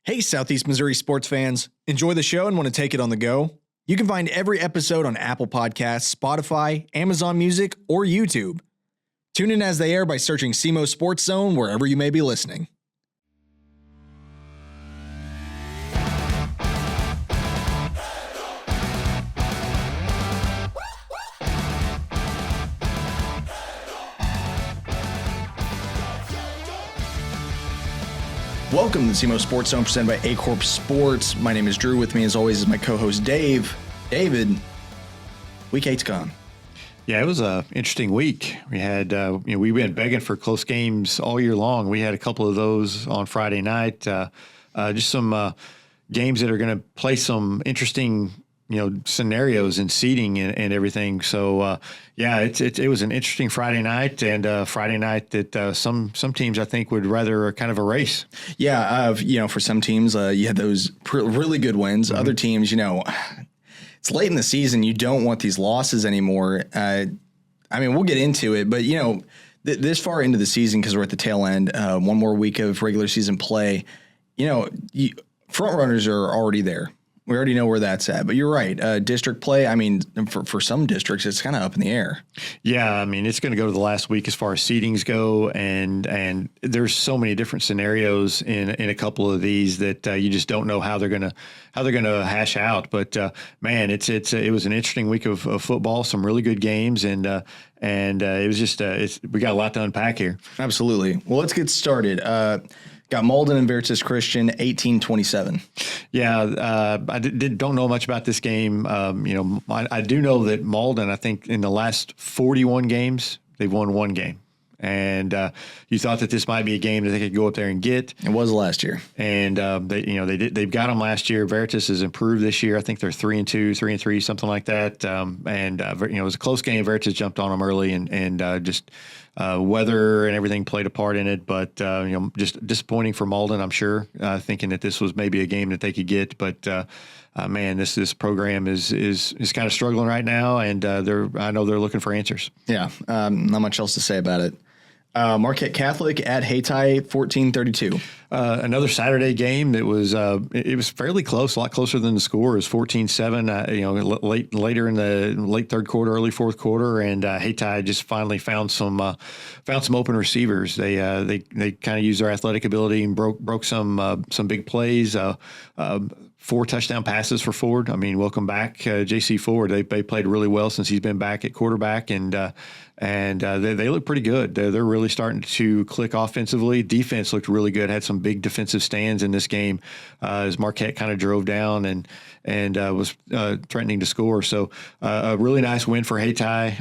Hey, Southeast Missouri sports fans. Enjoy the show and want to take it on the go? You can find every episode on Apple Podcasts, Spotify, Amazon Music, or YouTube. Tune in as they air by searching SEMO Sports Zone wherever you may be listening. Welcome to the SEMO Sports Zone presented by A-Corp Sports. My name is Drew. With me, as always, is my co-host Dave. David, week 8's gone. Yeah, it was an interesting week. We had, we've been begging for close games all year long. We had a couple of those on Friday night. Just some games that are going to play some interesting, scenarios and seeding and everything. So, it was an interesting Friday night, and Friday night that some teams I think would rather kind of erase. Yeah, for some teams, you had those really good wins. Mm-hmm. Other teams, it's late in the season. You don't want these losses anymore. We'll get into it, but, this far into the season, because we're at the tail end, one more week of regular season play, front runners are already there. We already know where that's at, but you're right. District play, for some districts, it's kind of up in the air. Yeah, it's going to go to the last week as far as seedings go, and there's so many different scenarios in a couple of these that you just don't know how they're going to hash out. But man, it was an interesting week of football, some really good games, and it was just we got a lot to unpack here. Absolutely. Well, let's get started. Got Malden and Veritas Christian, 18-27. Yeah, I don't know much about this game. I do know that Malden, I think in the last 41 games, they've won one game. And you thought that this might be a game that they could go up there and get. It was last year. And they've got them last year. Veritas has improved this year. I think they're 3-2, 3-3, something like that. It was a close game. Veritas jumped on them early and just weather and everything played a part in it. But just disappointing for Malden, I'm sure, thinking that this was maybe a game that they could get. But this program is kind of struggling right now, and I know they're looking for answers. Yeah, not much else to say about it. Marquette Catholic at Hayti, 14-32. Another Saturday game that was it was fairly close, a lot closer than the score. It was 14-7. Later in the late third quarter, early fourth quarter, and Hayti just finally found some open receivers. They kind of used their athletic ability and broke some big plays. 4 touchdown passes for Ford. Welcome back, J.C. Ford. They played really well since he's been back at quarterback, and they look pretty good. They're really starting to click offensively. Defense looked really good. Had some big defensive stands in this game as Marquette kind of drove down and was threatening to score. So a really nice win for Hayti.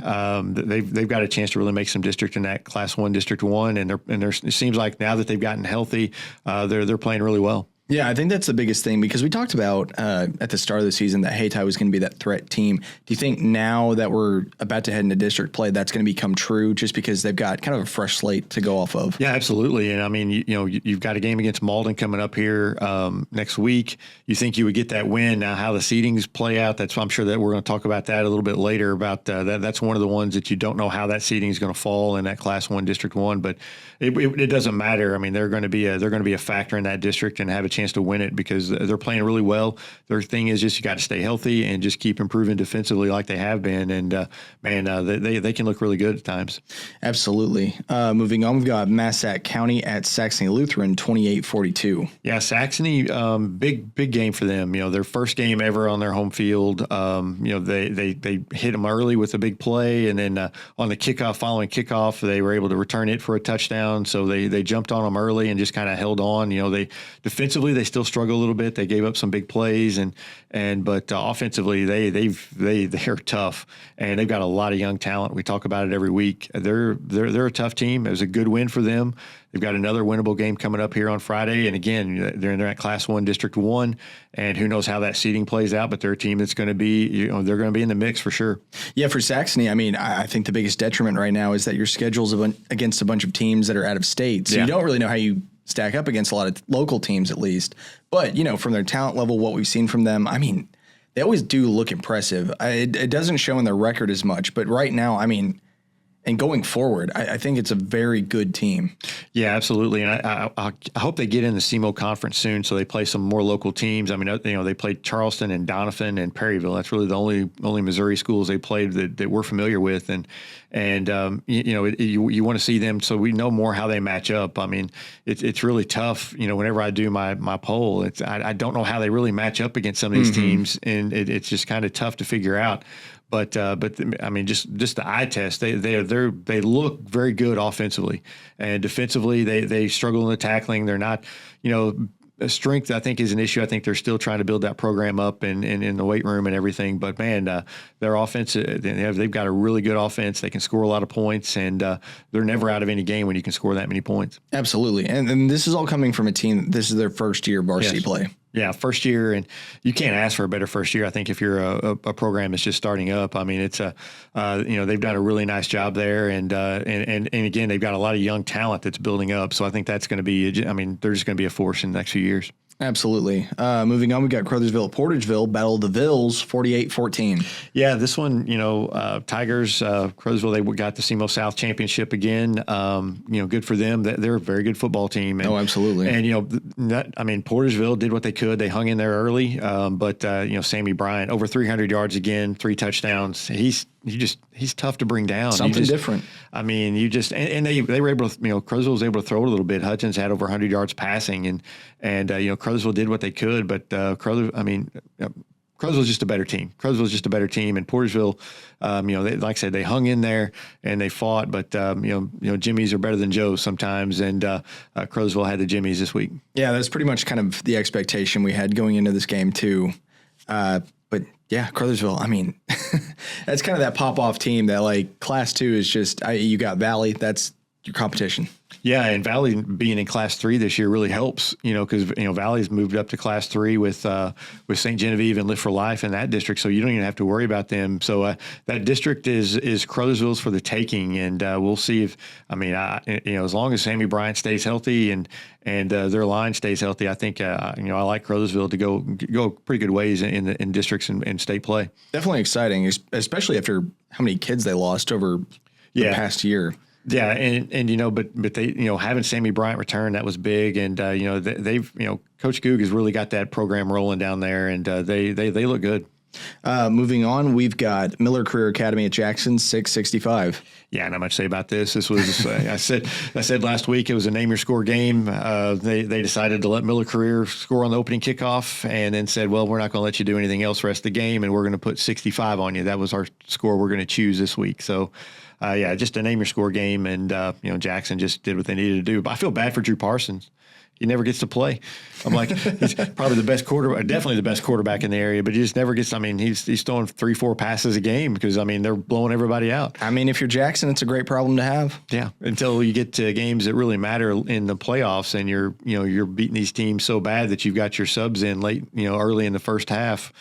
They've got a chance to really make some district in that Class 1, District 1, and it seems like now that they've gotten healthy, they're playing really well. Yeah, I think that's the biggest thing, because we talked about at the start of the season that Hayti was going to be that threat team. Do you think now that we're about to head into district play, that's going to become true just because they've got kind of a fresh slate to go off of? Yeah, absolutely. And you've got a game against Malden coming up here next week. You think you would get that win. Now, how the seedings play out, I'm sure that we're going to talk about that a little bit later. About that. That's one of the ones that you don't know how that seeding is going to fall in that Class 1, District 1. But it doesn't matter. They're going to be a factor in that district and have a chance to win it because they're playing really well. Their thing is just you got to stay healthy and just keep improving defensively like they have been. And they can look really good at times. Absolutely. Moving on, we've got Massac County at Saxony Lutheran, 28-42. Yeah, Saxony, big game for them. Their first game ever on their home field. They hit them early with a big play, and then on the following kickoff, they were able to return it for a touchdown. So they jumped on them early and just kind of held on. Defensively they still struggle a little bit. They gave up some big plays, but offensively they're tough, and they've got a lot of young talent. We talk about it every week. They're a tough team. It was a good win for them. They've got another winnable game coming up here on Friday, and again, they're in that Class 1, District 1, and who knows how that seeding plays out. But they're a team that's going to be, they're going to be in the mix for sure. Yeah, for Saxony, I think the biggest detriment right now is that your schedule's against a bunch of teams that are out of state, so you don't really know how you stack up against a lot of local teams, at least. But from their talent level, what we've seen from them, they always do look impressive. It doesn't show in their record as much, but right now, And going forward, I think it's a very good team. Yeah, absolutely. And I hope they get in the SEMO conference soon, so they play some more local teams. I mean, they played Charleston and Doniphan and Perryville. That's really the only Missouri schools they played that we're familiar with. And you want to see them so we know more how they match up. I mean, it's really tough. Whenever I do my poll, I don't know how they really match up against some of these teams, and it's just kind of tough to figure out. But I mean, just the eye test, they look very good offensively, and defensively they struggle in the tackling. They're not, strength I think is an issue. I think they're still trying to build that program up and in the weight room and everything. But man, their offense, they've got a really good offense. They can score a lot of points, and they're never out of any game when you can score that many points. Absolutely, and this is all coming from a team. This is their first year varsity play. Yeah, first year, and you can't ask for a better first year. I think if you're a program that's just starting up, I mean, it's they've done a really nice job there, and again, they've got a lot of young talent that's building up. So I think that's going to be, I mean, they're just going to be a force in the next few years. Absolutely. Moving on, we got Crothersville at Portageville, Battle of the Vills, 48-14. Yeah, this one, Tigers, Crothersville, they got the SEMO South Championship again. Good for them. They're a very good football team. And, absolutely. And, Portageville did what they could. They hung in there early. But Sammy Bryant, over 300 yards again, 3 touchdowns. He's tough to bring down. Something different. I mean, they were able to, Crothersville was able to throw it a little bit. Hutchins had over 100 yards passing, and Crothersville did what they could, but Crothersville's just a better team. Crothersville's just a better team, and Portageville, like I said, they hung in there and they fought, but Jimmies are better than Joes sometimes, and Crothersville had the Jimmies this week. Yeah, that's pretty much kind of the expectation we had going into this game too. But yeah, Crothersville, I mean, that's kind of that pop-off team that, like, Class 2 is just, you got Valley, that's your competition. Yeah, and Valley being in Class 3 this year really helps, because Valley's moved up to Class 3 with St. Genevieve and Live for Life in that district, so you don't even have to worry about them. So that district is Crothersville's for the taking, and we'll see if, as long as Sammy Bryant stays healthy and their line stays healthy, I think I like Crothersville to go pretty good ways in districts and state play. Definitely exciting, especially after how many kids they lost over the past year. Yeah, but they, having Sammy Bryant return, that was big, and they've Coach Goog has really got that program rolling down there, and they look good. Moving on, we've got Miller Career Academy at Jackson, 665. Yeah, not much to say about this. This was I said last week it was a name your score game. They decided to let Miller Career score on the opening kickoff, and then said, well, we're not going to let you do anything else the rest of the game, and we're going to put 65 on you. That was our score we're going to choose this week. So. Just a name your score game, and Jackson just did what they needed to do. But I feel bad for Drew Parsons. He never gets to play. I'm like, he's probably the best quarterback, definitely the best quarterback in the area, but he just never gets. I mean, he's throwing 3-4 passes a game because they're blowing everybody out. I mean, if you're Jackson, it's a great problem to have. Yeah, until you get to games that really matter in the playoffs, and you're beating these teams so bad that you've got your subs in late, early in the first half.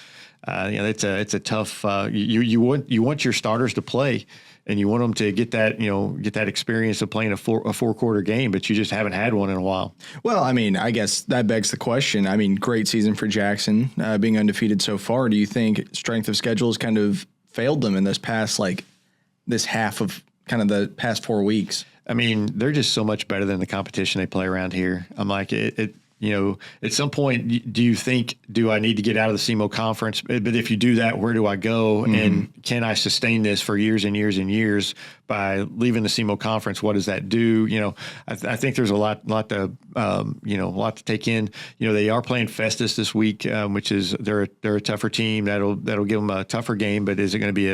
It's a tough. You want your starters to play. And you want them to get that experience of playing a 4-quarter game, but you just haven't had one in a while. Well, I mean, I guess that begs the question. I mean, great season for Jackson, being undefeated so far. Do you think strength of schedule has kind of failed them in this past, this half of kind of the past 4 weeks? I mean, they're just so much better than the competition they play around here. I'm like, at some point, do I need to get out of the SEMO conference? But if you do that, where do I go? Mm-hmm. And can I sustain this for years and years and years by leaving the SEMO conference? What does that do? I think there's a lot to take in. They are playing Festus this week, which is they're a tougher team. That'll give them a tougher game. But is it going to be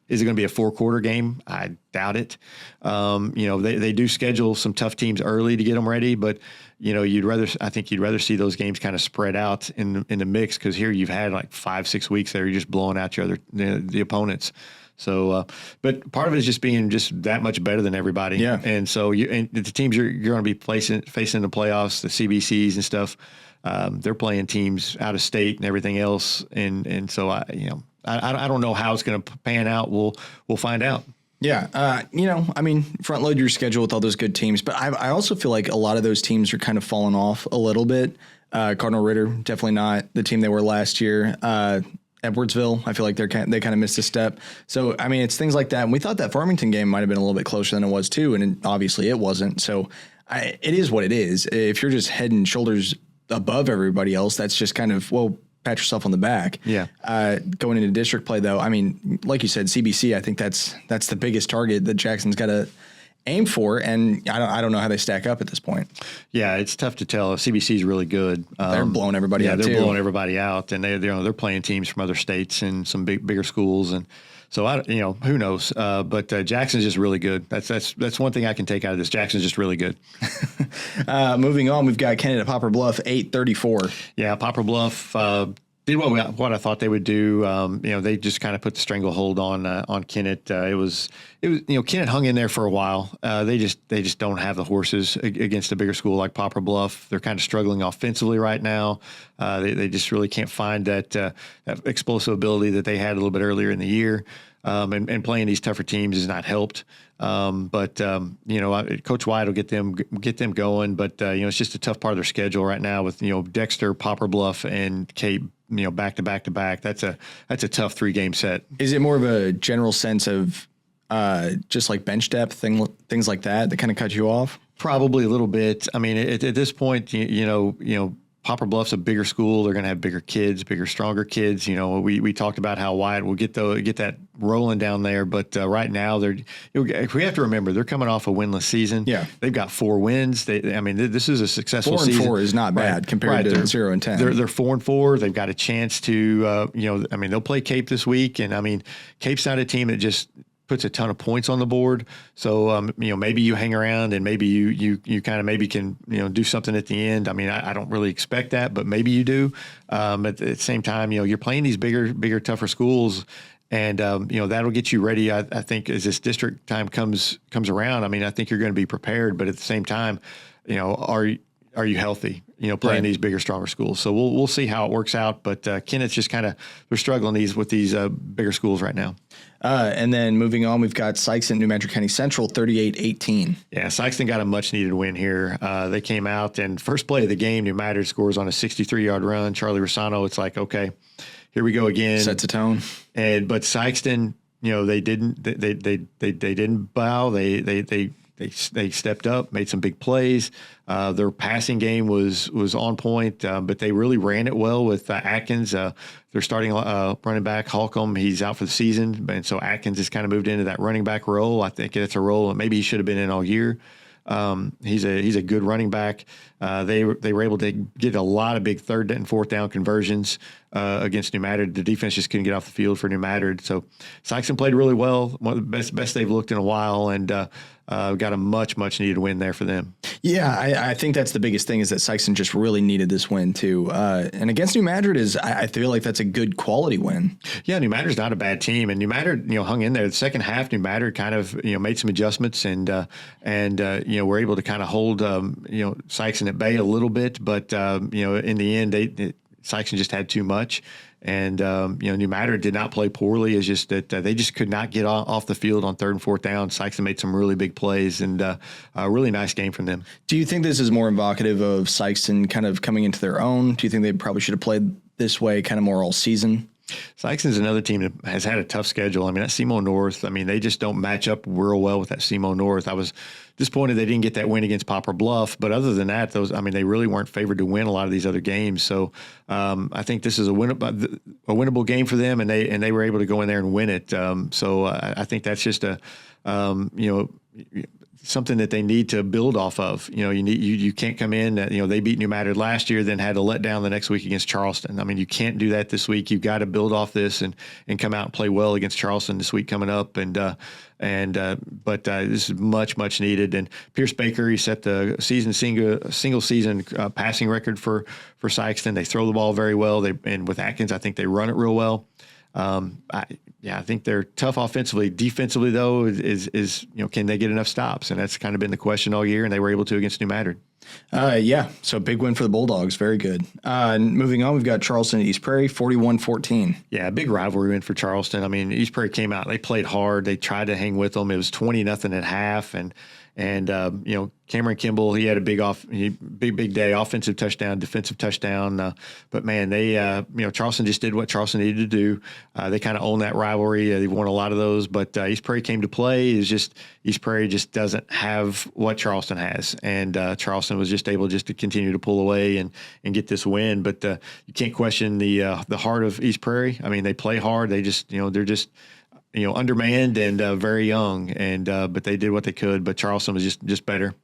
is it going to be a 4-quarter game? I doubt it. They do schedule some tough teams early to get them ready, but I think you'd rather see those games kind of spread out in the mix, because here you've had 5-6 weeks there you're just blowing out the opponents. So, but part of it is just being that much better than everybody. Yeah. And so the teams you're going to be facing in the playoffs, the CBCs and stuff, they're playing teams out of state and everything else, and so I don't know how it's going to pan out. We'll find out. Yeah. Front load your schedule with all those good teams, but I also feel like a lot of those teams are kind of falling off a little bit. Cardinal Ritter, definitely not the team they were last year. Edwardsville, I feel like they kind of missed a step. So, I mean, it's things like that. And we thought that Farmington game might have been a little bit closer than it was too. And obviously it wasn't. So it is what it is. If you're just head and shoulders above everybody else, that's just kind of, well, pat yourself on the back. Yeah. Going into district play though, I mean, like you said, CBC, I think that's the biggest target that Jackson's got to aim for, and I don't know how they stack up at this point. Yeah, it's tough to tell. CBC is really good. They're blowing everybody out. They're blowing everybody out, and they're playing teams from other states and some bigger schools, and so who knows? But Jackson's just really good. That's one thing I can take out of this. Jackson's just really good. Moving on, we've got Kennett at Poplar Bluff 8-34. Yeah, Poplar Bluff. Did what I thought they would do. They just kind of put the stranglehold on Kennett. It was Kennett hung in there for a while. They just don't have the horses against a bigger school like Poplar Bluff. They're kind of struggling offensively right now. They just really can't find that explosive ability that they had a little bit earlier in the year. And playing these tougher teams has not helped. But Coach White will get them going. But it's just a tough part of their schedule right now with Dexter, Poplar Bluff, and Cape. Back to back to back. That's a tough 3-game set. Is it more of a general sense of just like bench depth things like that kind of cut you off? Probably a little bit. I mean, at this point, Poplar Bluff's a bigger school. They're going to have bigger kids, bigger, stronger kids. We talked about how Wyatt will get that rolling down there, but right now we have to remember they're coming off a winless season. Yeah, they've got 4 wins. This is a successful season. 4-4 is not bad compared to 0-10. They're 4-4. They've got a chance to they'll play Cape this week, and Cape's not a team that just puts a ton of points on the board. So, maybe you hang around and maybe you kind of maybe can, do something at the end. I mean, I don't really expect that, but maybe you do. At the same time, you're playing these bigger, tougher schools, and, that'll get you ready. I think as this district time comes around, I think you're going to be prepared, but at the same time, are you healthy? Playing these bigger, stronger schools. So we'll see how it works out. But Kennett's just they're struggling with these bigger schools right now. And then moving on, we've got Sykes and New Madrid County Central 38-18. Yeah, Sykeston got a much needed win here. They came out and first play of the game, New Madrid scores on a 63-yard run. Charlie Rosano, it's like, okay, here we go again. Sets a tone. But Sykeston, they didn't bow. They stepped up, made some big plays. Their passing game was on point, but they really ran it well with Atkins. They're starting running back Holcomb. He's out for the season, and so Atkins has kind of moved into that running back role. I think it's a role that maybe he should have been in all year. He's a good running back. They were able to get a lot of big 3rd and 4th down conversions against New Madrid. The defense just couldn't get off the field for New Madrid. So Sykeston played really well, one of the best they've looked in a while, and got a much needed win there for them. Yeah, I think that's the biggest thing is that Sykeston just really needed this win too. And against New Madrid I feel like that's a good quality win. Yeah, New Madrid's not a bad team, and New Madrid hung in there. The second half, New Madrid kind of made some adjustments and were able to kind of hold Sykeston at bay a little bit, but in the end Sykeston just had too much. And, New Madrid did not play poorly. It's just that they just could not get off the field on 3rd and 4th down. Sykeston made some really big plays and a really nice game from them. Do you think this is more evocative of Sykeston kind of coming into their own? Do you think they probably should have played this way kind of more all season? Sykeston's another team that has had a tough schedule. That SEMO North, they just don't match up real well with that SEMO North. I was disappointed they didn't get that win against Poplar Bluff, but other than that, they really weren't favored to win a lot of these other games. So I think this is a winnable game for them, and they were able to go in there and win it. So I think that's just something that they need to build off of. You can't come in. They beat New Madrid last year, then had a letdown the next week against Charleston. You can't do that this week. You've got to build off this and come out and play well against Charleston this week coming up. But this is much needed. And Pierce Baker, he set the single season passing record for Sykeston. They throw the ball very well. And with Atkins, I think they run it real well. I think they're tough offensively. Defensively, though, is can they get enough stops? And that's kind of been the question all year, and they were able to against New Madrid. So big win for the Bulldogs. Very good. Moving on, we've got Charleston and East Prairie, 41-14. Yeah, big rivalry win for Charleston. East Prairie came out. They played hard. They tried to hang with them. It was 20-0 at half, and And, Cameron Kimball, he had a big day, offensive touchdown, defensive touchdown. But man, they, Charleston just did what Charleston needed to do. They kind of own that rivalry. They've won a lot of those, but East Prairie came to play. East Prairie just doesn't have what Charleston has. And Charleston was just able just to continue to pull away and get this win. But you can't question the heart of East Prairie. I mean, they play hard. They just, they're just, undermanned and very young, and but they did what they could. But Charleston was just better.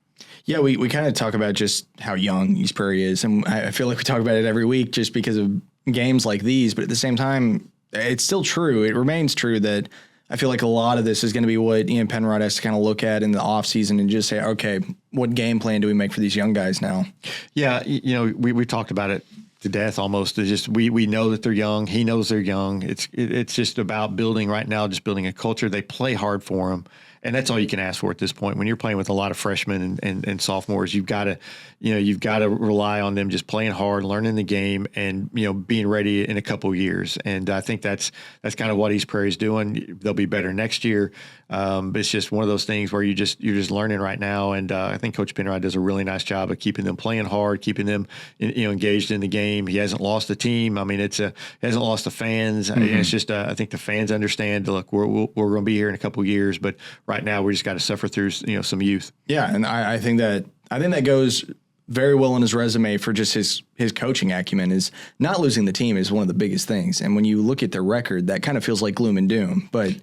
Yeah, we kind of talk about just how young East Prairie is, and I feel like we talk about it every week just because of games like these. But at the same time, it's still true. It remains true that I feel like a lot of this is going to be what Ian Penrod has to kind of look at in the offseason and just say, okay, what game plan do we make for these young guys now? Yeah, we talked about it to death almost. It's just we know that they're young. He knows they're young. It's just about building right now, just building a culture. They play hard for them. And that's all you can ask for at this point. When you're playing with a lot of freshmen and sophomores, you've got to rely on them just playing hard, learning the game, and being ready in a couple of years. And I think that's kind of what East Prairie is doing. They'll be better next year. But it's just one of those things where you're just learning right now. And I think Coach Penrod does a really nice job of keeping them playing hard, keeping them engaged in the game. He hasn't lost the team. I mean, he hasn't lost the fans. Mm-hmm. It's just I think the fans understand. Look, we're going to be here in a couple of years, but right now we just got to suffer through some youth. Yeah, and I think that goes very well on his resume for just his coaching acumen. Is not losing the team is one of the biggest things. And when you look at their record, that kind of feels like gloom and doom. But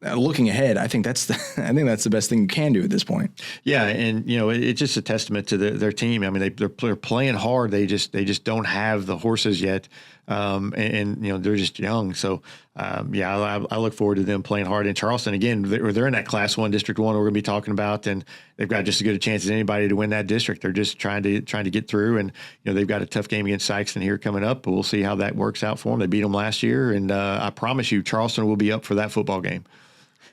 looking ahead, I think that's the best thing you can do at this point. Yeah, and it's just a testament to their team. I mean, they're playing hard. They just don't have the horses yet, and they're just young. So I look forward to them playing hard in Charleston again. They're in that Class 1 District 1 we're going to be talking about, and they've got just as good a chance as anybody to win that district. They're just trying to get through, and they've got a tough game against Sykeston here coming up. But we'll see how that works out for them. They beat them last year, and I promise you, Charleston will be up for that football game.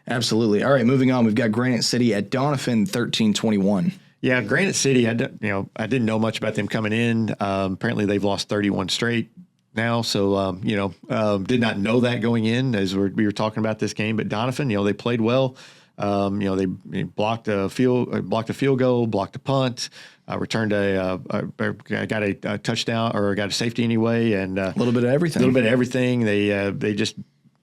Absolutely. All right, moving on. We've got Granite City at Doniphan 13-21. Yeah, Granite City, I didn't know much about them coming in. Apparently they've lost 31 straight now. So, did not know that going in as we were talking about this game. But Doniphan, they played well. They blocked a field goal, blocked a punt, returned got a touchdown or got a safety anyway. And a little bit of everything. They just,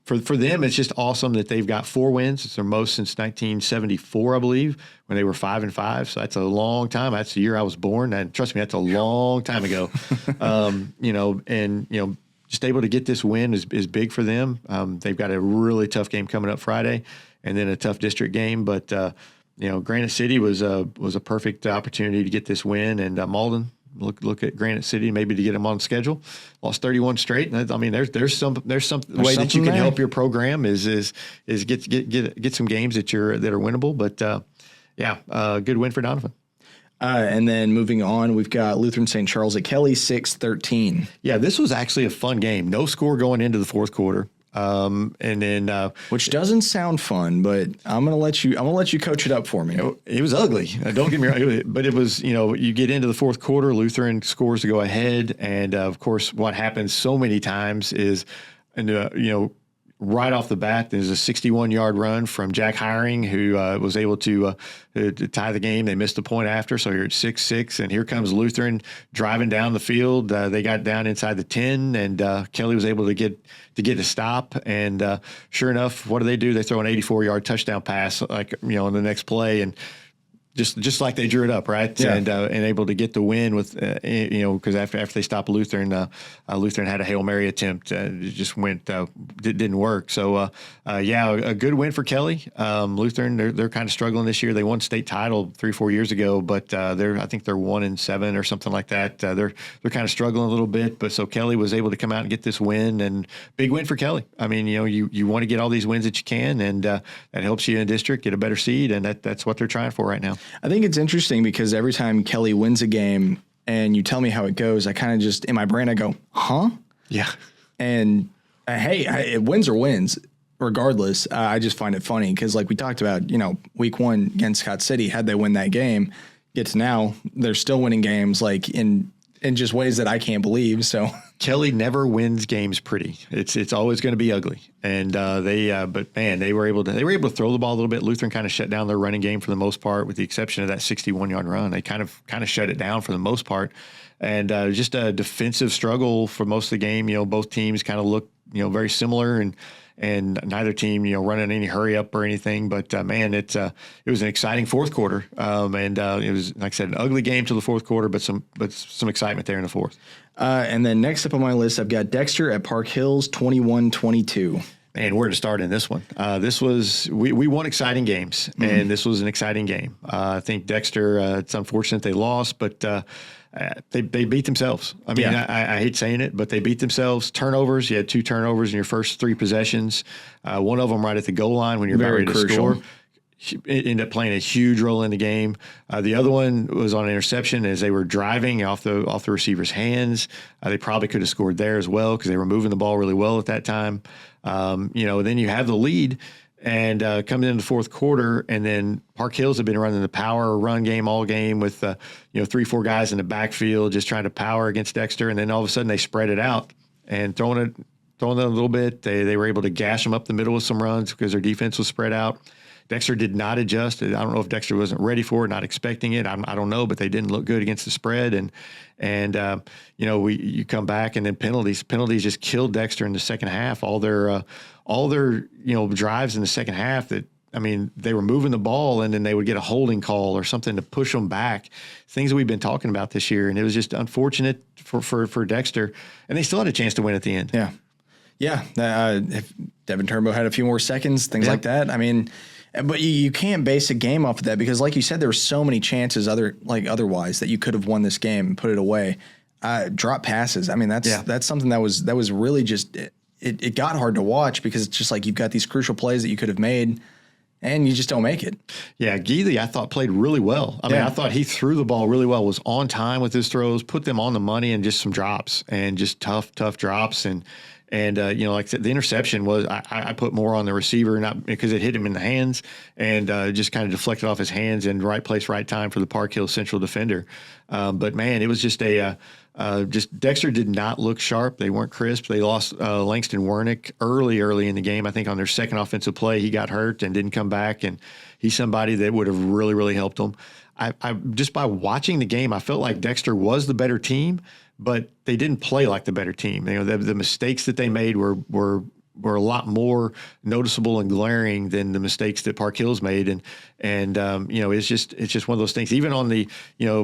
For them, it's just awesome that they've got 4 wins. It's their most since 1974, I believe, when they were 5-5. So that's a long time. That's the year I was born, and trust me, that's a long time ago. Just able to get this win is big for them. They've got a really tough game coming up Friday, and then a tough district game. But Granite City was a perfect opportunity to get this win, and Malden. Look at Granite City maybe to get them on schedule. Lost 31 straight. I mean, there's some way that you can help your program is get some games that are winnable. But good win for Doniphan. And then moving on, we've got Lutheran St. Charles at Kelly 6-13. Yeah, this was actually a fun game. No score going into the fourth quarter. Which doesn't sound fun, but I'm gonna let you coach it up for me. It was ugly. Don't get me wrong, but it was. You get into the fourth quarter, Lutheran scores to go ahead, and of course, what happens so many times is, right off the bat, there's a 61-yard run from Jack Hiring, who was able to tie the game. They missed the point after, so you're at 6-6, and here comes Lutheran driving down the field. They got down inside the 10, and Kelly was able to get a stop. And sure enough, what do? They throw an 84-yard touchdown pass, on the next play, and just like they drew it up, right? Yeah. And able to get the win with, because after they stopped Lutheran, Lutheran had a Hail Mary attempt. It just didn't work. So, a good win for Kelly. Lutheran, they're kind of struggling this year. They won state title 3-4 years ago, but I think they're 1-7 or something like that. They're kind of struggling a little bit, but so Kelly was able to come out and get this win, and big win for Kelly. I mean, you want to get all these wins that you can, and that helps you in district get a better seed, and that's what they're trying for right now. I think it's interesting because every time Kelly wins a game and you tell me how it goes, I kind of just, in my brain, I go, huh? Yeah. And wins are wins regardless. I just find it funny because like we talked about, week 1 against Scott City, had they win that game, get to now, they're still winning games. Like in just ways that I can't believe. So Kelly never wins games pretty. It's always going to be ugly. And but man, they were able to throw the ball a little bit. Lutheran kind of shut down their running game for the most part, with the exception of that 61-yard run. They kind of shut it down for the most part. And just a defensive struggle for most of the game. Both teams kind of looked, very similar, and neither team, running any hurry up or anything. But man, it was an exciting fourth quarter, and it was, like I said, an ugly game till the fourth quarter, but some excitement there in the fourth. And then next up on my list, I've got Dexter at Park Hills, 21-22. And where to start in this one? We won exciting games, and this was an exciting game. I think Dexter, it's unfortunate they lost, but they beat themselves. I mean, I hate saying it, but they beat themselves. Turnovers, you had 2 turnovers in your first 3 possessions. One of them right at the goal line when you're about ready to score. It ended up playing a huge role in the game. The other one was on an interception as they were driving off the receiver's hands. They probably could have scored there as well because they were moving the ball really well at that time. Then you have the lead and coming into the fourth quarter, and then Park Hills have been running the power run game all game with 3-4 guys in the backfield just trying to power against Dexter, and then all of a sudden they spread it out and throwing it a little bit. They were able to gash them up the middle with some runs because their defense was spread out. Dexter did not adjust. I don't know if Dexter wasn't ready for it, not expecting it. I don't know, but they didn't look good against the spread. And you come back, and then penalties just killed Dexter in the second half. All their drives in the second half they were moving the ball, and then they would get a holding call or something to push them back. Things that we've been talking about this year, and it was just unfortunate for Dexter. And they still had a chance to win at the end. Yeah. Yeah. If Devin Turnbow had a few more seconds, things like that. I mean, but you can't base a game off of that because, like you said, there were so many chances otherwise that you could have won this game and put it away. Drop passes. I mean, that's something that was really just it got hard to watch because it's just like you've got these crucial plays that you could have made and you just don't make it. Yeah, Geely, I thought played really well. I mean, I thought he threw the ball really well, was on time with his throws, put them on the money, and just some drops and just tough drops. And like I said, the interception was I put more on the receiver, not because it hit him in the hands and just kind of deflected off his hands in right place, right time for the Park Hill Central defender. But man, it was just Dexter did not look sharp. They weren't crisp. They lost Langston Wernick early in the game. I think on their second offensive play, he got hurt and didn't come back. And he's somebody that would have really, really helped them. I just by watching the game, I felt like Dexter was the better team, but they didn't play like the better team. The mistakes that they made were a lot more noticeable and glaring than the mistakes that Park Hills made. And it's just one of those things. Even on the,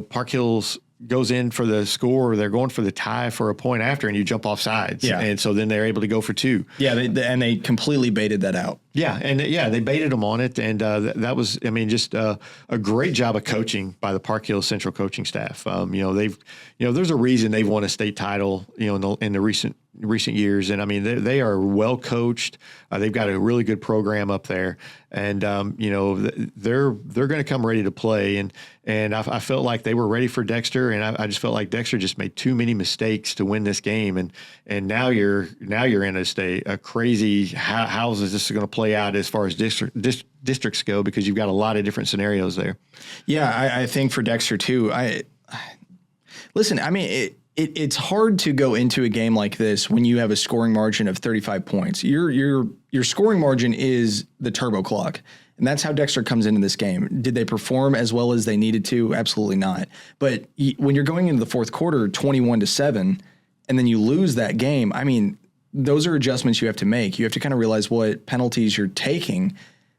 Park Hills goes in for the score, or they're going for the tie for a point after, and you jump off sides. Yeah. And so then they're able to go for 2. Yeah, they completely baited that out. Yeah, and they baited them on it, and that was, just a great job of coaching by the Park Hill Central coaching staff. There's a reason they've won a state title, in the recent years, and they are well coached. They've got a really good program up there, and they're going to come ready to play. And I felt like they were ready for Dexter, and I just felt like Dexter just made too many mistakes to win this game. And now you're in a crazy how is this going to play out as far as districts go, because you've got a lot of different scenarios there. Yeah, I think for Dexter too. It's hard to go into a game like this when you have a scoring margin of 35 points. Your scoring margin is the turbo clock, and that's how Dexter comes into this game. Did they perform as well as they needed to? Absolutely not. But when you're going into the fourth quarter 21-7, and then you lose that game, those are adjustments you have to make. You have to kind of realize what penalties you're taking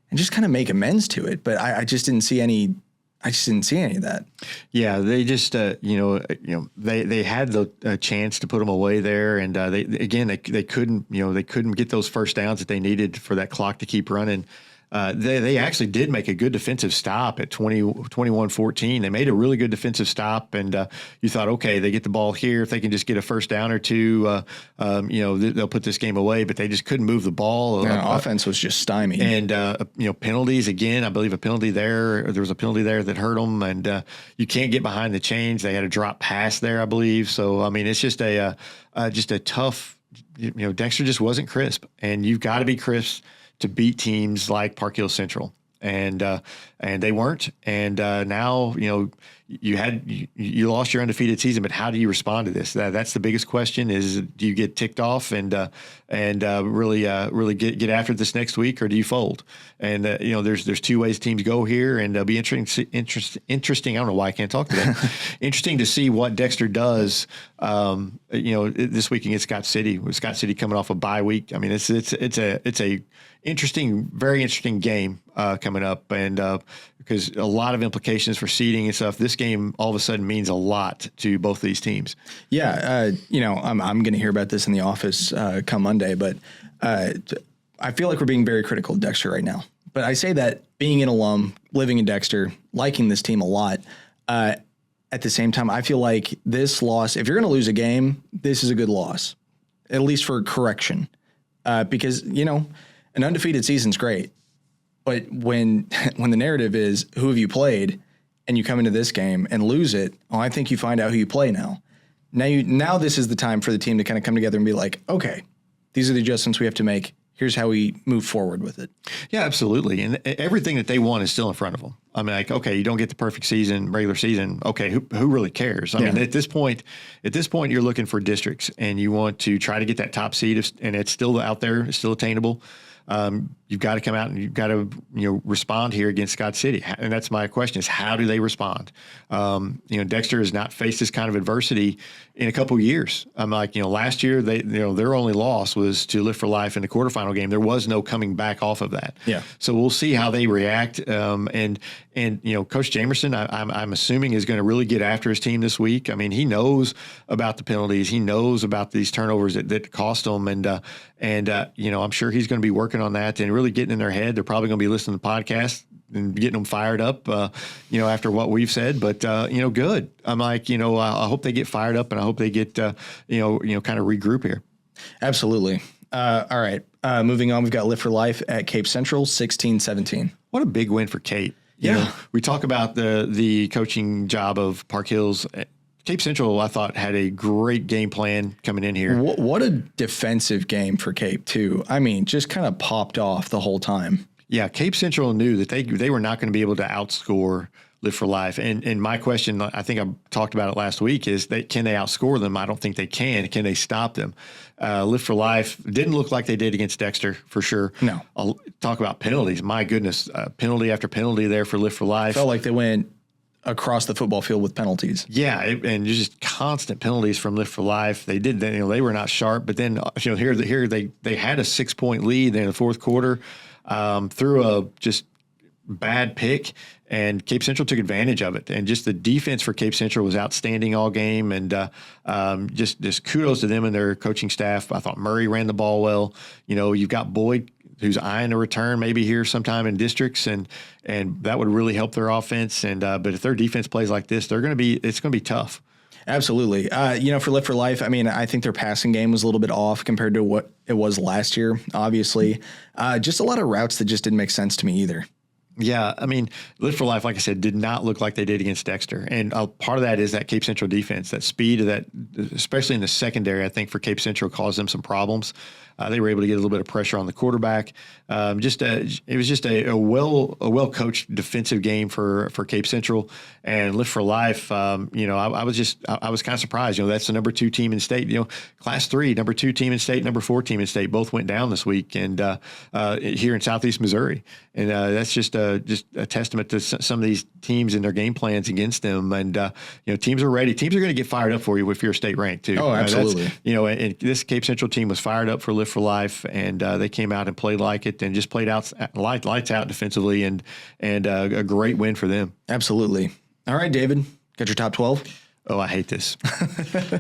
and just kind of make amends to it. But I just didn't see any. I just didn't see any of that. Yeah, they just they had the chance to put them away there, and they couldn't get those first downs that they needed for that clock to keep running. They actually did make a good defensive stop at 21-14. They made a really good defensive stop, and you thought, okay, they get the ball here. If they can just get a first down or two, they'll put this game away. But they just couldn't move the ball. Offense was just stymied. And penalties again. I believe a penalty there. There was a penalty there that hurt them, and you can't get behind the chains. They had a drop pass there, I believe. So it's just a tough. Dexter just wasn't crisp, and you've got to be crisp to beat teams like Park Hill Central. And they weren't. And now, you lost your undefeated season, but how do you respond to this? That's the biggest question: is do you get ticked off and really get after this next week, or do you fold? And there's two ways teams go here, and it'll be interesting. I don't know why I can't talk today. Interesting to see what Dexter does. This week against Scott City, with Scott City coming off a bye week. I mean, it's a interesting, very interesting game coming up, and because a lot of implications for seeding and stuff. This game all of a sudden means a lot to both of these teams. Yeah, I'm going to hear about this in the office come Monday, but I feel like we're being very critical of Dexter right now. But I say that being an alum, living in Dexter, liking this team a lot. At the same time, I feel like this loss, if you're going to lose a game, this is a good loss, at least for correction, because an undefeated season's great. But when the narrative is who have you played, and you come into this game and lose it, I think you find out who you play now. Now this is the time for the team to kind of come together and be like, okay, these are the adjustments we have to make. Here's how we move forward with it. Yeah, absolutely. And everything that they want is still in front of them. I mean, like, okay, you don't get the perfect season, regular season. Okay, who really cares? I mean, at this point, you're looking for districts, and you want to try to get that top seed, and it's still out there, it's still attainable. You've got to come out and you've got to respond here against Scott City, and that's my question: is how do they respond? Dexter has not faced this kind of adversity in a couple of years. I'm like, last year their only loss was to Live for Life in the quarterfinal game. There was no coming back off of that. Yeah. So we'll see how they react. And Coach Jamerson, I'm assuming, is going to really get after his team this week. I mean, he knows about the penalties. He knows about these turnovers that cost them, and I'm sure he's going to be working on that and really getting in their head. They're probably going to be listening to the podcast and getting them fired up, after what we've said. But good. I'm like, I hope they get fired up, and I hope they get, kind of regroup here. Absolutely. All right. Moving on, we've got Live for Life at Cape Central, 16-17. What a big win for Cape. Yeah. We talk about the coaching job of Park Hills. Cape Central, I thought, had a great game plan coming in here. What a defensive game for Cape, too. I mean, just kind of popped off the whole time. Yeah, Cape Central knew that they were not going to be able to outscore Live for Life. And my question, I think I talked about it last week, is can they outscore them? I don't think they can. Can they stop them? Live for Life didn't look like they did against Dexter, for sure. No. I'll talk about penalties. My goodness, penalty after penalty there for Live for Life. Felt like they went across the football field with penalties. Yeah, and just constant penalties from Live for Life. They did, they were not sharp. But then, here they had a 6-point lead in the fourth quarter through a just bad pick, and Cape Central took advantage of it. And just the defense for Cape Central was outstanding all game, and just kudos to them and their coaching staff. I thought Murray ran the ball well. You've got Boyd, who's eyeing a return maybe here sometime in districts, and that would really help their offense. And but if their defense plays like this, it's going to be tough. Absolutely. For Live for Life, I mean, I think their passing game was a little bit off compared to what it was last year, obviously. Just a lot of routes that just didn't make sense to me either. Yeah, I mean, Live for Life, like I said, did not look like they did against Dexter. And part of that is that Cape Central defense, that speed of that, especially in the secondary, I think for Cape Central caused them some problems. They were able to get a little bit of pressure on the quarterback. It was just a well coached defensive game for Cape Central, and Live for Life. I was kind of surprised. That's the number 2 team in state. Class 3, number 2 team in state, number 4 team in state, both went down this week, and here in Southeast Missouri, and that's just a testament to some of these teams and their game plans against them. And teams are ready. Teams are going to get fired up for you if you're state ranked too. Oh, absolutely. And this Cape Central team was fired up for Live for Life, and they came out and played like it, and just played out lights out defensively, and a great win for them. Absolutely. All right, David, got your top 12? Oh, I hate this.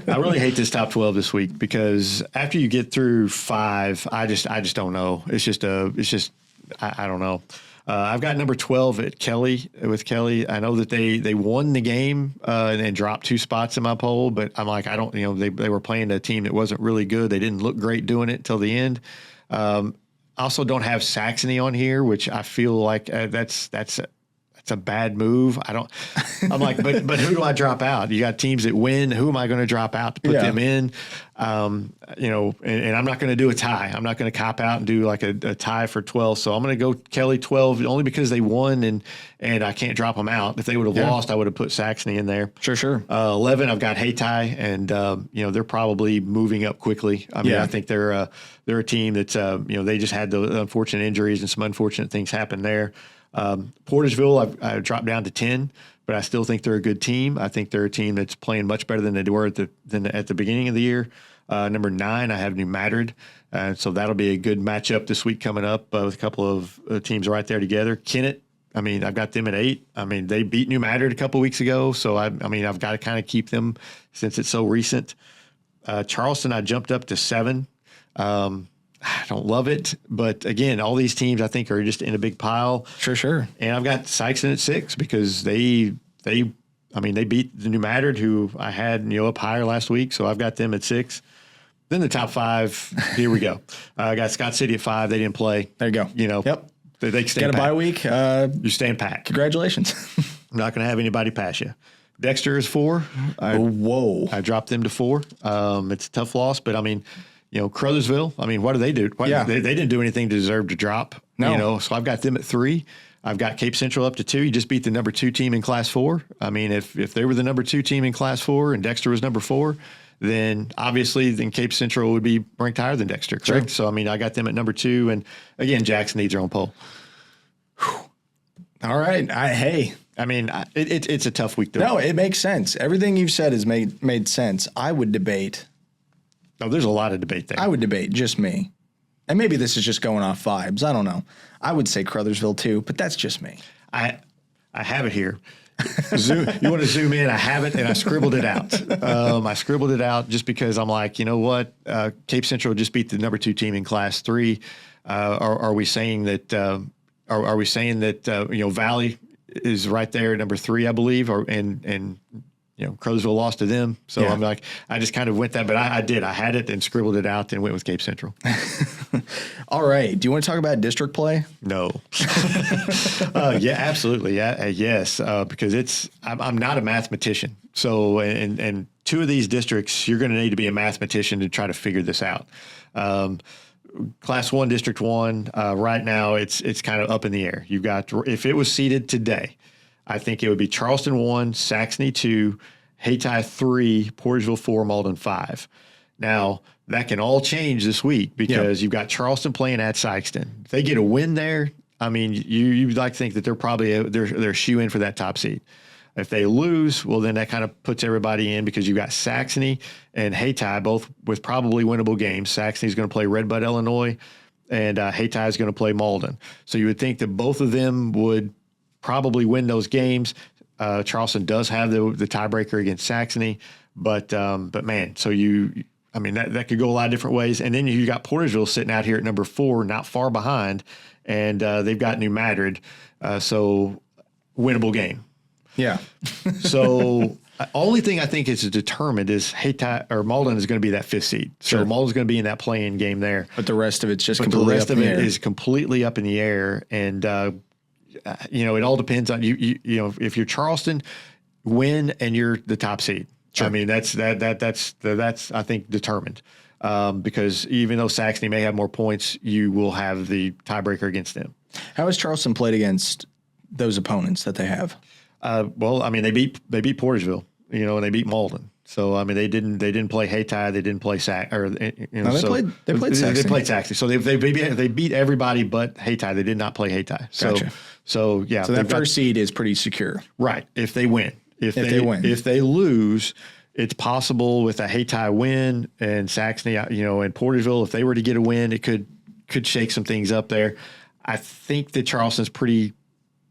I really hate this top 12 this week, because after you get through 5, I just don't know. I don't know. I've got number 12 at Kelly. I know that they won the game and dropped 2 spots in my poll, but I'm like, I don't, they were playing a team that wasn't really good. They didn't look great doing it till the end. I also don't have Saxony on here, which I feel like that's it's a bad move. I'm like, but who do I drop out? You got teams that win. Who am I going to drop out to put them in? You know, and I'm not going to do a tie. I'm not going to cop out and do like a tie for 12. So I'm going to go Kelly 12 only because they won and I can't drop them out. If they would have lost, I would have put Saxony in there. Sure. 11, I've got Hayti, and you know, they're probably moving up quickly. I mean, I think they're a team that's you know, they just had the unfortunate injuries and some unfortunate things happen there. Porterville, I dropped down to 10, but I still think they're a good team. I think they're a team that's playing much better than they were at the beginning of the year. Number 9, I have New Madrid. So that'll be a good matchup this week coming up with a couple of teams right there together. Kennett, I mean, I've got them at 8. I mean, they beat New Madrid a couple of weeks ago. So, I mean, I've got to kind of keep them since it's so recent. Charleston, I jumped up to 7. I don't love it, but again, all these teams I think are just in a big pile. Sure. And I've got Sykeston at 6 because they beat the New Madrid, who I had, you know, up higher last week. So I've got them at 6. Then the top 5, here we go. I got Scott City at 5. They didn't play. There you go. You know, they stand got a bye week. You stand pat. Congratulations. I'm not going to have anybody pass you. Dexter is 4. Whoa. I dropped them to 4. It's a tough loss, but I mean, you know, Crothersville, I mean, what do? They didn't do anything to deserve to drop. No. You know, so I've got them at 3. I've got Cape Central up to 2. You just beat the number 2 team in Class 4. I mean, if they were the number 2 team in Class 4 and Dexter was number 4, then obviously Cape Central would be ranked higher than Dexter, correct? Sure. So, I mean, I got them at number 2. And, again, Jackson needs their own poll. All right. I mean, it's a tough week. No, it makes sense. Everything you've said has made sense. I would debate. Oh, there's a lot of debate there. I would debate just me. And maybe this is just going off vibes. I don't know. I would say Crothersville too, but that's just me. I have it here. You want to zoom in? I have it, and I scribbled it out. I scribbled it out just because I'm like, you know what? Cape Central just beat the number 2 team in Class 3. Are we saying that? Are we saying that? You know, Valley is right there at number 3, I believe, and you know, Crothersville lost to them. So I'm like, I just kind of went that, but I did. I had it and scribbled it out and went with Cape Central. All right. Do you want to talk about district play? No. Yeah, absolutely. Yeah, yes. Because I'm not a mathematician. So, and 2 of these districts, you're going to need to be a mathematician to try to figure this out. Class 1, District 1, right now it's kind of up in the air. You've got, if it was seeded today, I think it would be Charleston 1, Saxony 2, Hayti 3, Portersville 4, Malden 5. Now, that can all change this week because you've got Charleston playing at Sykeston. If they get a win there, I mean, you'd like to think that they're probably they're shoe in for that top seed. If they lose, well, then that kind of puts everybody in because you've got Saxony and Hayti both with probably winnable games. Saxony's going to play Red Bud, Illinois, and Hayti is going to play Malden. So you would think that both of them would probably win those games. Charleston does have the tiebreaker against Saxony, but man, so I mean, that could go a lot of different ways. And then you got Portersville sitting out here at number 4, not far behind, and they've got New Madrid, so winnable game. Yeah. So only thing I think is determined is Hayti or Malden is going to be that 5th seed. So Malden's going to be in that play-in game there. But the rest of it's just completely up in the air. Is completely up in the air, and you know, it all depends on you know, if you're Charleston, win and you're the top seed. Sure. I mean, that's I think determined because even though Saxony may have more points, you will have the tiebreaker against them. How has Charleston played against those opponents that they have? Well, I mean, they beat Portersville, you know, and they beat Malden. So I mean, they didn't play Hayti, they didn't play they played Saxony. They played Saxony. So they beat everybody but Hayti. They did not play Hayti. Gotcha. So yeah. So that first seed is pretty secure, right? If they win, if they win, if they lose, it's possible with a Hayti win and Saxony, you know, and Portersville, if they were to get a win, it could shake some things up there. I think that Charleston's pretty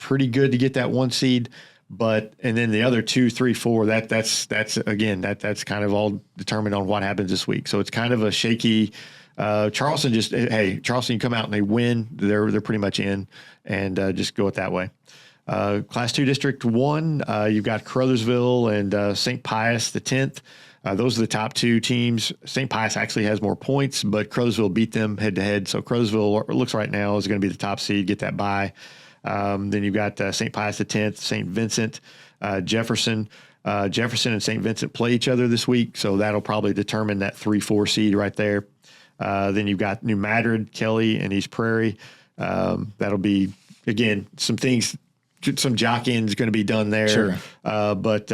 good to get that 1 seed. But and then the other 2, 3, 4, that's kind of all determined on what happens this week. So it's kind of a shaky. Charleston you come out and they win, they're pretty much in, and just go it that way. Class 2 District 1, you've got Crothersville and St. Pius the 10th. Those are the top 2 teams. St. Pius actually has more points, but Crothersville beat them head to head. So Crothersville looks right now is going to be the top seed, get that bye. Then you've got St. Pius X, St. Vincent, Jefferson. Jefferson and St. Vincent play each other this week, so that'll probably determine that 3-4 seed right there. Then you've got New Madrid, Kelly, and East Prairie. That'll be, again, some things, some jockeying is going to be done there. Sure. But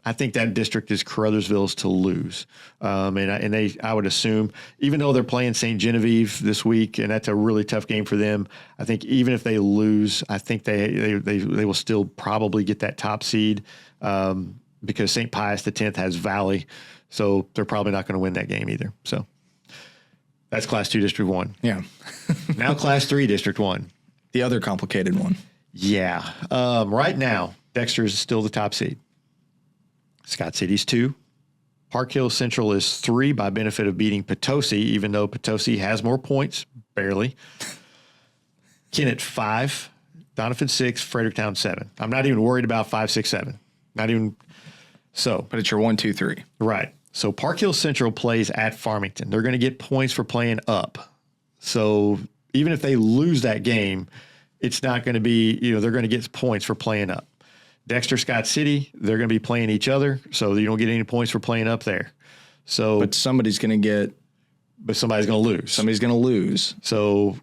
I think that district is Caruthersville's to lose. I would assume, even though they're playing St. Genevieve this week, and that's a really tough game for them, I think even if they lose, I think they will still probably get that top seed because St. Pius X has Valley, so they're probably not going to win that game either. So that's Class 2 District 1. Yeah. Now Class 3 District 1. The other complicated one. Yeah. Right now, Dexter is still the top seed. Scott City's 2. Park Hill Central is 3 by benefit of beating Potosi, even though Potosi has more points, barely. Kennett 5, Donovan 6, Fredericktown 7. I'm not even worried about 5, 6, 7. Not even so. But it's your 1, 2, 3. Right. So Park Hill Central plays at Farmington. They're going to get points for playing up. So even if they lose that game, it's not going to be, they're going to get points for playing up. Dexter, Scott City, they're going to be playing each other, so you don't get any points for playing up there. So, but somebody's going to get. But somebody's going to lose. Somebody's going to lose. So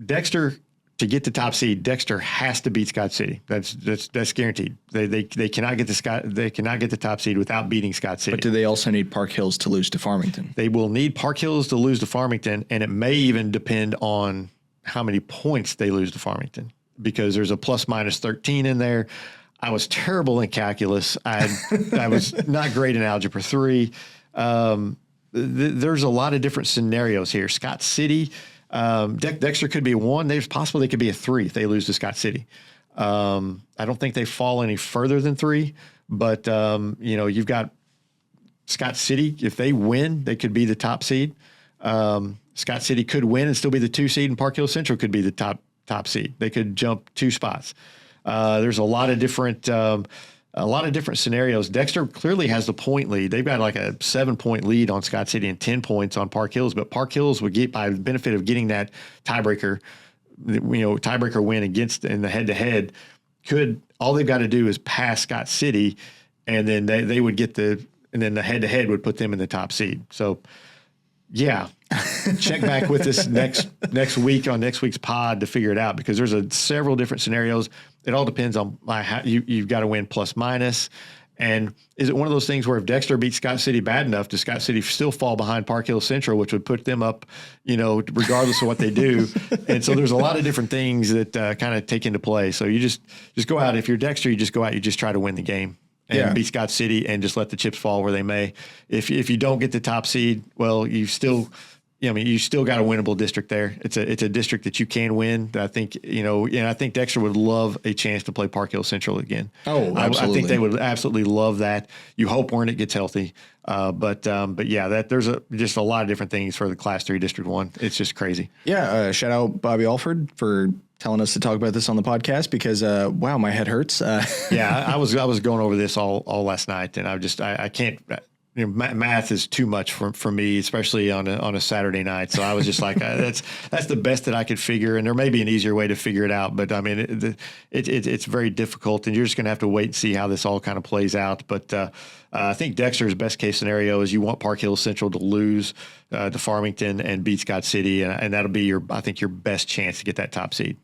Dexter, to get the top seed, Dexter has to beat Scott City. That's guaranteed. They cannot get the top seed without beating Scott City. But do they also need Park Hills to lose to Farmington? They will need Park Hills to lose to Farmington, and it may even depend on how many points they lose to Farmington because there's a plus minus 13 in there. I was terrible in calculus. I was not great in algebra 3. There's a lot of different scenarios here. Scott City, Dexter could be a 1. There's possible they could be a 3 if they lose to Scott City. I don't think they fall any further than 3, but you've got Scott City. If they win, they could be the top seed. Scott City could win and still be the 2 seed, and Park Hill Central could be the top seed. They could jump 2 spots. There's a lot of different scenarios. Dexter clearly has the point lead. They've got like a 7-point lead on Scott City and 10 points on Park Hills, but Park Hills would get, by the benefit of getting that tiebreaker win in the head-to-head, all they've got to do is pass Scott City, and then they would get and then the head-to-head would put them in the top seed. So, yeah, check back with us next week on next week's pod to figure it out, because there's several different scenarios. It all depends on how you've got to win plus minus. And is it one of those things where if Dexter beats Scott City bad enough, does Scott City still fall behind Park Hill Central, which would put them up, regardless of what they do? And so there's a lot of different things that kind of take into play. So you just go out. If you're Dexter, you just go out. You just try to win the game and beat Scott City and just let the chips fall where they may. If you don't get the top seed, well, you still got a winnable district there. It's a district that you can win. I think, I think Dexter would love a chance to play Park Hill Central again. Oh, absolutely. I think they would absolutely love that. You hope Wernick gets healthy. But yeah, there's just a lot of different things for the Class 3 District 1. It's just crazy. Yeah. Shout out Bobby Alford for telling us to talk about this on the podcast, because, wow, my head hurts. Yeah, I was going over this all last night, and I can't. Math is too much for me, especially on a Saturday night. So I was just like, that's the best that I could figure. And there may be an easier way to figure it out, but I mean, it's very difficult, and you're just going to have to wait and see how this all kind of plays out. But I think Dexter's best case scenario is you want Park Hill Central to lose to Farmington and beat Scott City, and that'll be your best chance to get that top seed.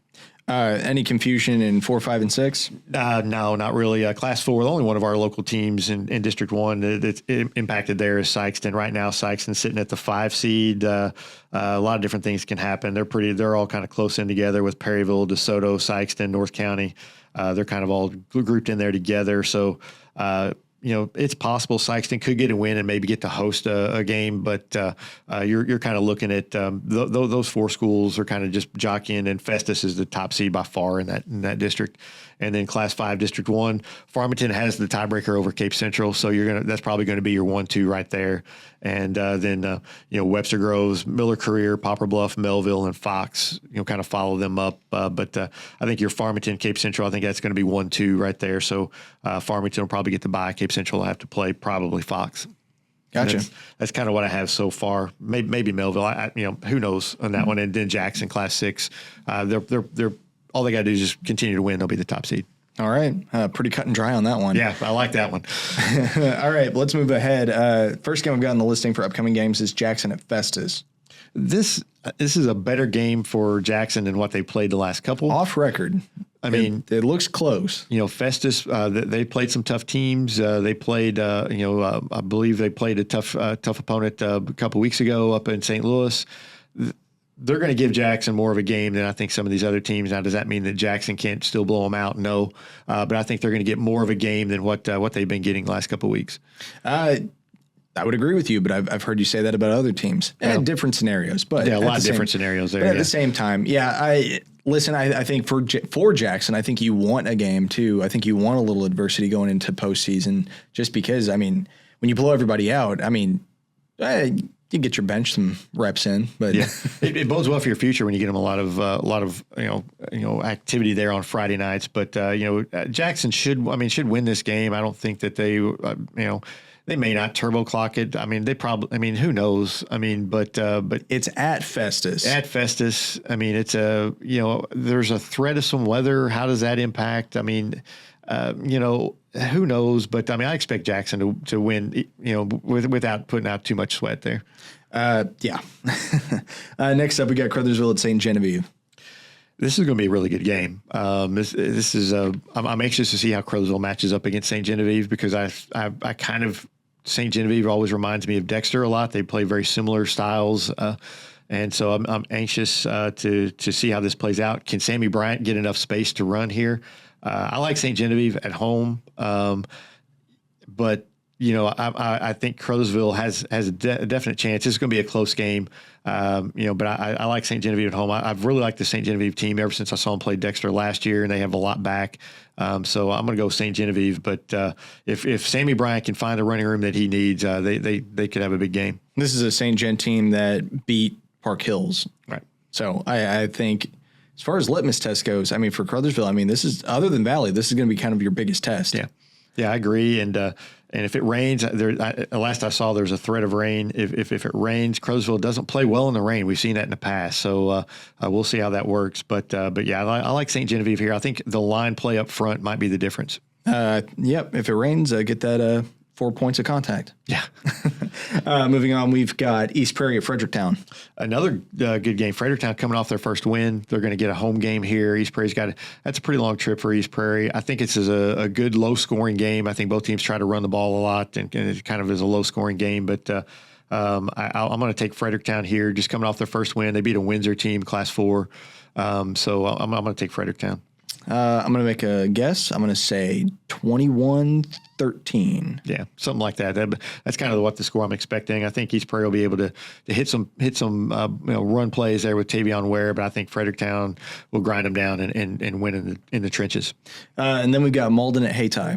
Any confusion in 4, 5, and 6? No, not really. Class 4, the only one of our local teams in District 1 that's impacted there is Sykeston. Right now, Sykeston's sitting at the 5 seed. A lot of different things can happen. They're all kind of close in together with Perryville, DeSoto, Sykeston, North County. They're kind of all grouped in there together. So, it's possible Sykeston could get a win and maybe get to host a game, but you're kind of looking at those 4 schools are kind of just jockeying, and Festus is the top seed by far in that district. And then Class 5 District 1, Farmington has the tiebreaker over Cape Central, so that's probably going to be your 1-2 right there. And then Webster Groves, Miller Career, Poplar Bluff, Melville, and Fox, kind of follow them up. But I think your Farmington, Cape Central, I think that's going to be 1-2 right there. So Farmington will probably get the bye. Cape Central will have to play probably Fox. Gotcha. That's kind of what I have so far. Maybe Millville. Who knows on that one? And then Jackson, Class 6. They're all they got to do is just continue to win. They'll be the top seed. All right. Pretty cut and dry on that one. Yeah, I like that one. All right. Let's move ahead. First game I've got on the listing for upcoming games is Jackson at Festus. This is a better game for Jackson than what they played the last couple. Off record. I mean, it looks close. Festus, they played some tough teams. They played, I believe they played a tough opponent a couple weeks ago up in St. Louis. They're going to give Jackson more of a game than I think some of these other teams. Now, does that mean that Jackson can't still blow them out? No. But I think they're going to get more of a game than what they've been getting the last couple of weeks. I would agree with you, but I've heard you say that about other teams. Different scenarios, but a lot of different scenarios there. But at the same time, I think for Jackson, I think you want a game too. I think you want a little adversity going into postseason, just because. I mean, when you blow everybody out, I mean, you get your bench some reps in, but it bodes well for your future when you get them a lot of activity there on Friday nights. But Jackson should win this game. I don't think that they may not turbo clock it. I mean, who knows? I mean, but it's at Festus. At Festus. I mean, it's there's a threat of some weather. How does that impact? I mean, who knows? But I mean, I expect Jackson to win, without putting out too much sweat there. Next up, we got Crothersville at St. Genevieve. This is going to be a really good game. This is I'm anxious to see how Crothersville matches up against St. Genevieve, because I kind of St. Genevieve always reminds me of Dexter a lot. They play very similar styles, and so I'm anxious to see how this plays out. Can Sammy Bryant get enough space to run here? I like St. Genevieve at home, but I think Crothersville has a definite chance. It's going to be a close game, but I like St. Genevieve at home. I've really liked the St. Genevieve team ever since I saw them play Dexter last year, and they have a lot back. So I'm going to go St. Genevieve. But if Sammy Bryant can find the running room that he needs, they could have a big game. This is a St. Gen team that beat Park Hills. Right. So I think as far as litmus test goes, I mean, for Crothersville, I mean, this is, other than Valley, this is going to be kind of your biggest test. Yeah, I agree. And if it rains, last I saw, there's a threat of rain. If it rains, Crothersville doesn't play well in the rain. We've seen that in the past. So we'll see how that works. But yeah, I like St. Genevieve here. I think the line play up front might be the difference. Yep. If it rains, get that 4 points of contact. Yeah. Moving on, we've got East Prairie at Fredericktown. Another good game. Fredericktown coming off their first win. They're going to get a home game here. East Prairie's that's a pretty long trip for East Prairie. I think it's a good low-scoring game. I think both teams try to run the ball a lot, and it kind of is a low-scoring game. But I'm going to take Fredericktown here, just coming off their first win. They beat a Windsor team, Class 4. So I'm going to take Fredericktown. I'm going to make a guess. I'm going to say 21-13. Yeah, something like that. That's kind of what the score I'm expecting. I think East Prairie will be able to hit some run plays there with Tavion Ware, but I think Fredericktown will grind them down and win in the trenches. And then we've got Malden at Hayti.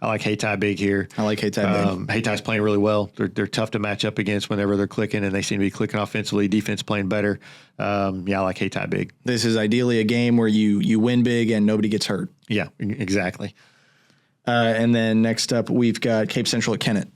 I like Hayti big here. I like Hayti big. Hayti's playing really well. They're tough to match up against whenever they're clicking, and they seem to be clicking offensively. Defense playing better. I like Hayti big. This is ideally a game where you win big and nobody gets hurt. Yeah, exactly. And then next up, we've got Cape Central at Kennett.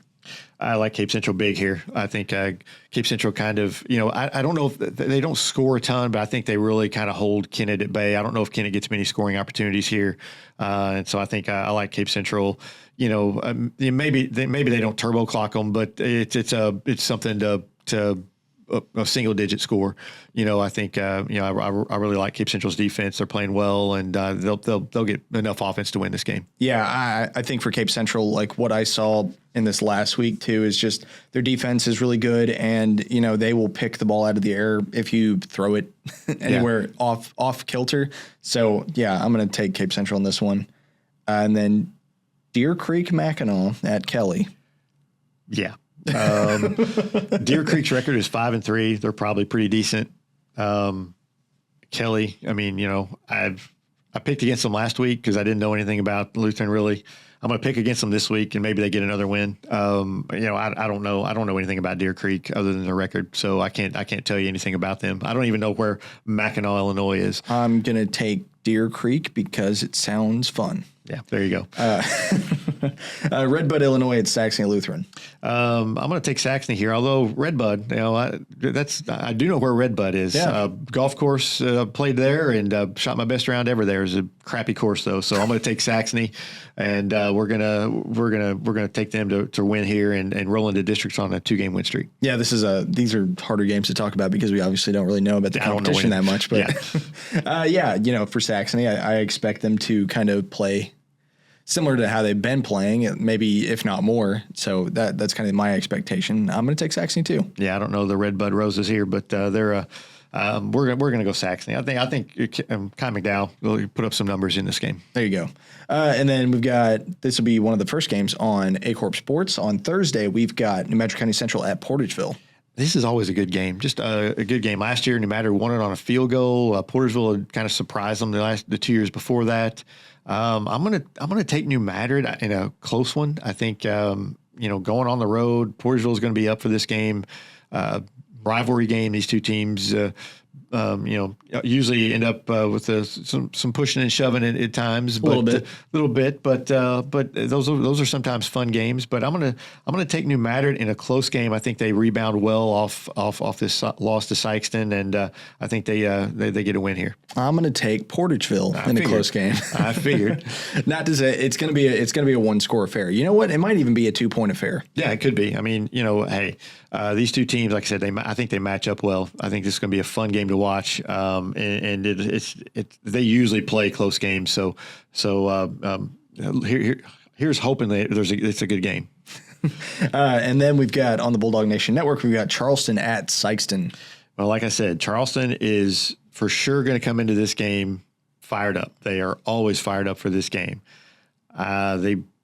I like Cape Central big here. I think Cape Central kind of, I don't know if they don't score a ton, but I think they really kind of hold Kennett at bay. I don't know if Kennett gets many scoring opportunities here. And so I think I like Cape Central. Maybe they don't turbo clock them, but it's something to a single digit score. I think I really like Cape Central's defense. They're playing well, and they'll get enough offense to win this game. Yeah, I think for Cape Central, like what I saw in this last week too, is just their defense is really good, and they will pick the ball out of the air if you throw it anywhere off kilter. So yeah, I'm going to take Cape Central in this one, and then Deer Creek Mackinac at Kelly. Yeah. Deer Creek's record is 5-3. They're probably pretty decent. Kelly, I mean, I picked against them last week because I didn't know anything about Lutheran really. I'm going to pick against them this week, and maybe they get another win. I don't know. I don't know anything about Deer Creek other than their record, so I can't tell you anything about them. I don't even know where Mackinac, Illinois is. I'm going to take Deer Creek because it sounds fun. Yeah, there you go. Redbud, Illinois at Saxony Lutheran. I'm going to take Saxony here, although Redbud, I do know where Redbud is. Yeah. Golf course, played there and shot my best round ever there. It was a crappy course though, so I'm going to take Saxony, and we're gonna take them to win here and roll into districts on a 2-game win streak. Yeah, these are harder games to talk about because we obviously don't really know about the competition that much. But for Saxony, I expect them to kind of play similar to how they've been playing, maybe if not more. So that's kind of my expectation. I'm going to take Saxony too. Yeah, I don't know the Redbud Roses here, but we're going to go Saxony. I think Kai McDowell will put up some numbers in this game. There you go. And then this will be one of the first games on A-Corp Sports. On Thursday, we've got New Mexico County Central at Portageville. This is always a good game, just a good game. Last year, New Mexico won it on a field goal. Portageville had kind of surprised them the 2 years before that. I'm gonna take New Madrid in a close one. I think going on the road, Portageville is going to be up for this game. Rivalry game. These two teams, usually end up with some pushing and shoving at times, but a little bit. But those are sometimes fun games. But I'm gonna take New Madrid in a close game. I think they rebound well off this loss to Sykeston, and I think they get a win here. I'm gonna take Portageville in a close game. I figured. Not to say it's gonna be a 1-score affair. You know what? It might even be a 2-point affair. Yeah, it could be. I mean, hey, these two teams, like I said, I think they match up well. I think this is going to be a fun game to watch, and they usually play close games. So here's hoping that it's a good game. And then we've got on the Bulldog Nation Network, we've got Charleston at Sykeston. Well, like I said, Charleston is for sure going to come into this game fired up. They are always fired up for this game.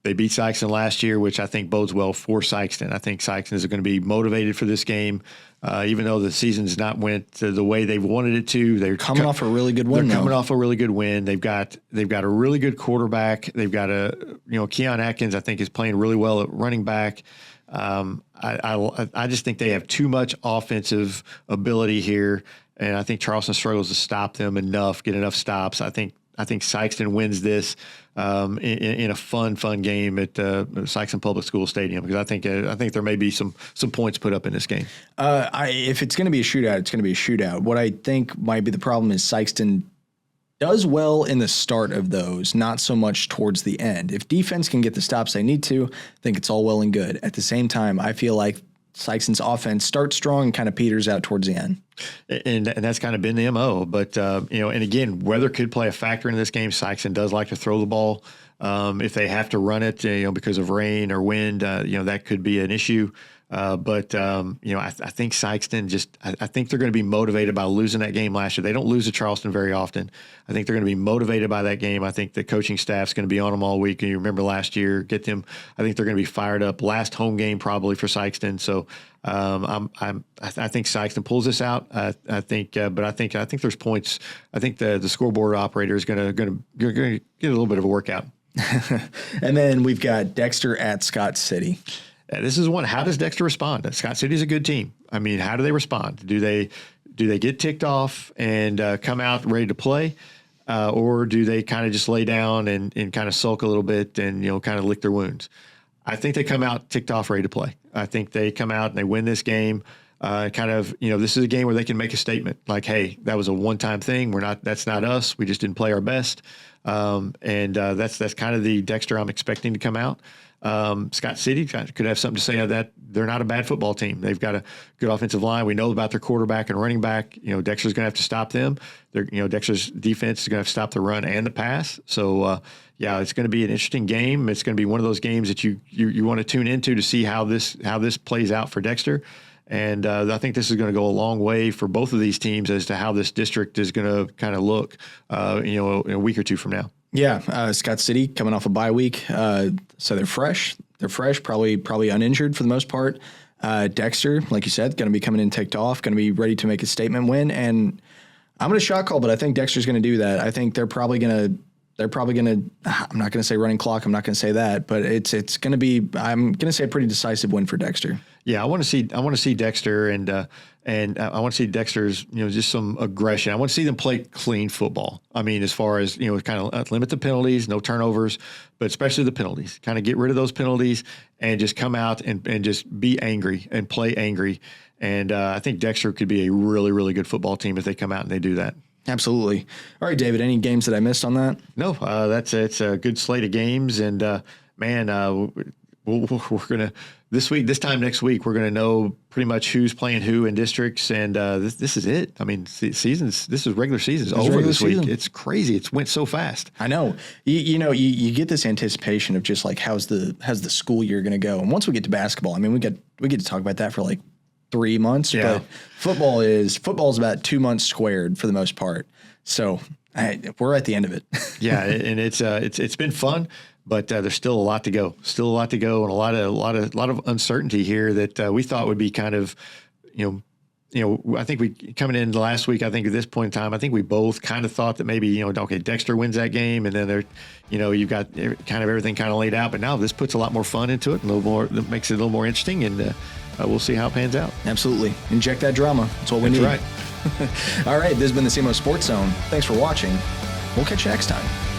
They beat Sykeston last year, which I think bodes well for Sykeston. I think Sykeston is going to be motivated for this game, even though the season's not went the way they wanted it to. They're coming off a really good win. They're coming off a really good win. They've got a really good quarterback. They've got Keon Atkins, I think, is playing really well at running back. I just think they have too much offensive ability here, and I think Charleston struggles to stop them get enough stops. I think Sykeston wins this in a fun game at Sykeston Public School Stadium, because I think there may be some points put up in this game. If it's going to be a shootout, it's going to be a shootout. What I think might be the problem is Sykeston does well in the start of those, not so much towards the end. If defense can get the stops they need to, I think it's all well and good. At the same time, I feel like Sykeston's offense starts strong and kind of peters out towards the end. And that's kind of been the MO. But, and again, weather could play a factor in this game. Sykeston does like to throw the ball. If they have to run it, because of rain or wind, that could be an issue. I think Sykeston I think they're going to be motivated by losing that game last year. They don't lose to Charleston very often. I think they're going to be motivated by that game. I think the coaching staff's going to be on them all week. And you remember last year, I think they're going to be fired up. Last home game probably for Sykeston. So I think Sykeston pulls this out. I think there's points. I think the scoreboard operator is going to get a little bit of a workout. And then we've got Dexter at Scott City. This is one. How does Dexter respond? Scott City is a good team. I mean, how do they respond? Do they get ticked off and come out ready to play, or do they kind of just lay down and kind of sulk a little bit and kind of lick their wounds? I think they come out ticked off, ready to play. I think they come out and they win this game. This is a game where they can make a statement like, "Hey, that was a one-time thing. That's not us. We just didn't play our best." That's kind of the Dexter I'm expecting to come out. Scott City could have something to say on that. They're not a bad football team. They've got a good offensive line. We know about their quarterback and running back. Dexter's going to have to stop them. Dexter's defense is going to have to stop the run and the pass. So, it's going to be an interesting game. It's going to be one of those games that you want to tune into to see how this plays out for Dexter. And I think this is going to go a long way for both of these teams as to how this district is going to kind of look, in a week or two from now. Yeah, Scott City coming off a bye week, so they're fresh. They're fresh, probably uninjured for the most part. Dexter, like you said, going to be coming in ticked off, going to be ready to make a statement win. And I'm going to shot call, but I think Dexter's going to do that. I think they're probably going to. I'm not going to say running clock. I'm not going to say that, but it's going to be. I'm going to say a pretty decisive win for Dexter. Yeah, I want to see Dexter, and And I want to see Dexter's, just some aggression. I want to see them play clean football. I mean, as far as, kind of limit the penalties, no turnovers, but especially the penalties. Kind of get rid of those penalties and just come out and just be angry and play angry. And I think Dexter could be a really, really good football team if they come out and they do that. Absolutely. All right, David, any games that I missed on that? No, it's a good slate of games. And, we're going to this time next week, we're going to know pretty much who's playing who in districts. And this is it. I mean, this is regular season over this week. It's crazy. It's went so fast. I know. You get this anticipation of just like, how's the school year going to go? And once we get to basketball, I mean, we get to talk about that for like 3 months, yeah. But football is about 2 months squared for the most part. So we're at the end of it. Yeah. And it's been fun. But there's still a lot to go. And a lot of uncertainty here that we thought would be kind of, I think we coming in last week. I think at this point in time, I think we both kind of thought that maybe okay, Dexter wins that game, and then there, you've got kind of everything kind of laid out. But now this puts a lot more fun into it, and a little more, that makes it a little more interesting, and we'll see how it pans out. Absolutely, inject that drama. That's what we need. Right. All right, this has been the SEMO Sports Zone. Thanks for watching. We'll catch you next time.